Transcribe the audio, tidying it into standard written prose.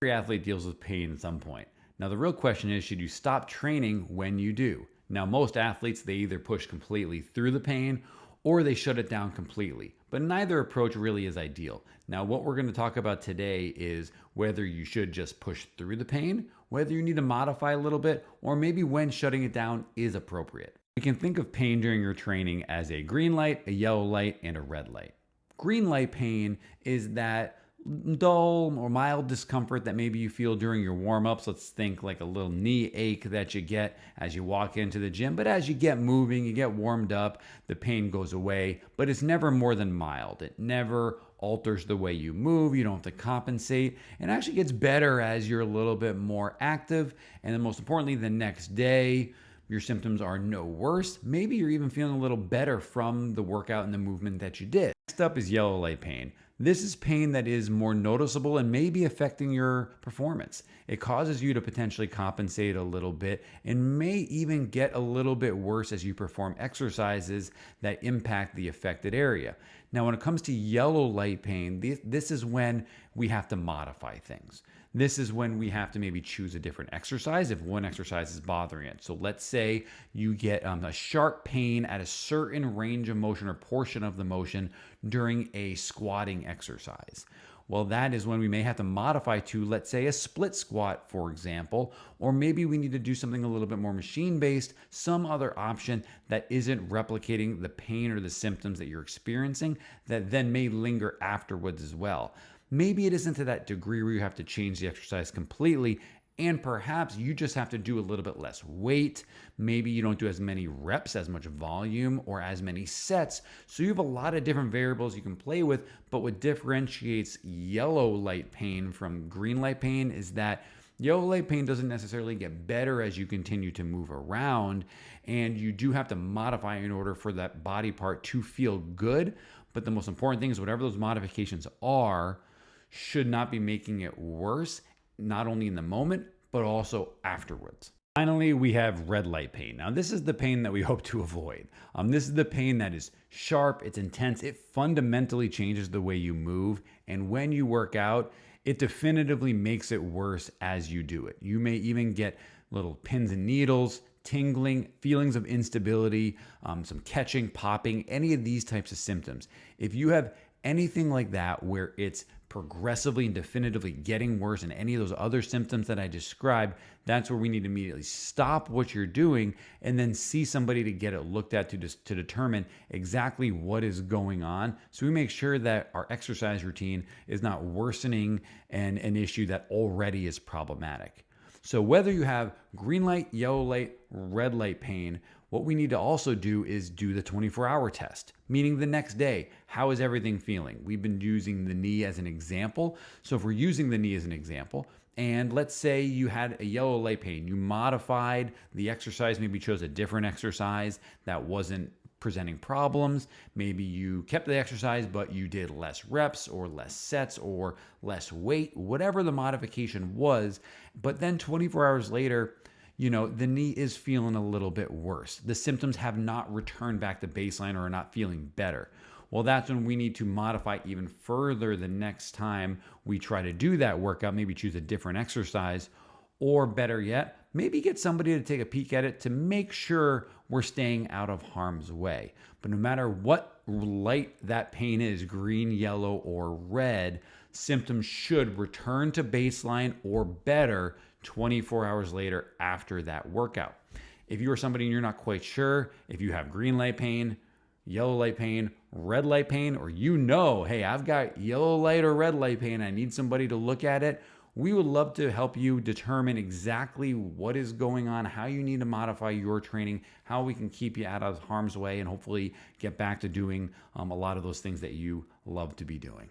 Every athlete deals with pain at some point. Now, the real question is, should you stop training when you do? Now, most athletes, they either push completely through the pain or they shut it down completely. But neither approach really is ideal. Now, what we're going to talk about today is whether you should just push through the pain, whether you need to modify a little bit, or maybe when shutting it down is appropriate. We can think of pain during your training as a green light, a yellow light, and a red light. Green light pain is that dull or mild discomfort that maybe you feel during your warm-ups. Let's think like a little knee ache that you get as you walk into the gym. But as you get moving, you get warmed up, the pain goes away, but it's never more than mild. It never alters the way you move. You don't have to compensate. It actually gets better as you're a little bit more active. And then most importantly, the next day, your symptoms are no worse. Maybe you're even feeling a little better from the workout and the movement that you did. Next up is yellow light pain. This is pain that is more noticeable and may be affecting your performance. It causes you to potentially compensate a little bit and may even get a little bit worse as you perform exercises that impact the affected area. Now, when it comes to yellow light pain, this is when we have to modify things. This is when we have to maybe choose a different exercise if one exercise is bothering it. So let's say you get a sharp pain at a certain range of motion or portion of the motion during a squatting exercise. Well, that is when we may have to modify to, let's say, a split squat, for example, or maybe we need to do something a little bit more machine-based, some other option that isn't replicating the pain or the symptoms that you're experiencing that then may linger afterwards as well. Maybe it isn't to that degree where you have to change the exercise completely, and perhaps you just have to do a little bit less weight. Maybe you don't do as many reps, as much volume, or as many sets. So you have a lot of different variables you can play with, but what differentiates yellow light pain from green light pain is that yellow light pain doesn't necessarily get better as you continue to move around, and you do have to modify in order for that body part to feel good. But the most important thing is whatever those modifications are, should not be making it worse, not only in the moment, but also afterwards. Finally, we have red light pain. Now, this is the pain that we hope to avoid. This is the pain that is sharp, it's intense, it fundamentally changes the way you move, and when you work out, it definitively makes it worse as you do it. You may even get little pins and needles, tingling, feelings of instability, some catching, popping, any of these types of symptoms. If you have anything like that where it's progressively and definitively getting worse and any of those other symptoms that I described, that's where we need to immediately stop what you're doing and then see somebody to get it looked at to determine exactly what is going on. So we make sure that our exercise routine is not worsening an issue that already is problematic. So whether you have green light, yellow light, red light pain, what we need to also do is do the 24-hour test, meaning the next day, how is everything feeling? We've been using the knee as an example. So if we're using the knee as an example, and let's say you had a yellow light pain, you modified the exercise, maybe chose a different exercise that wasn't presenting problems. Maybe you kept the exercise, but you did less reps or less sets or less weight, whatever the modification was. But then 24 hours later, the knee is feeling a little bit worse. The symptoms have not returned back to baseline or are not feeling better. Well, that's when we need to modify even further the next time we try to do that workout, maybe choose a different exercise, or better yet, maybe get somebody to take a peek at it to make sure we're staying out of harm's way. But no matter what light that pain is, green, yellow, or red, symptoms should return to baseline or better 24 hours later after that workout. If you are somebody and you're not quite sure if you have green light pain, yellow light pain, red light pain, or hey, I've got yellow light or red light pain, I need somebody to look at it, we would love to help you determine exactly what is going on, how you need to modify your training, how we can keep you out of harm's way, and hopefully get back to doing a lot of those things that you love to be doing.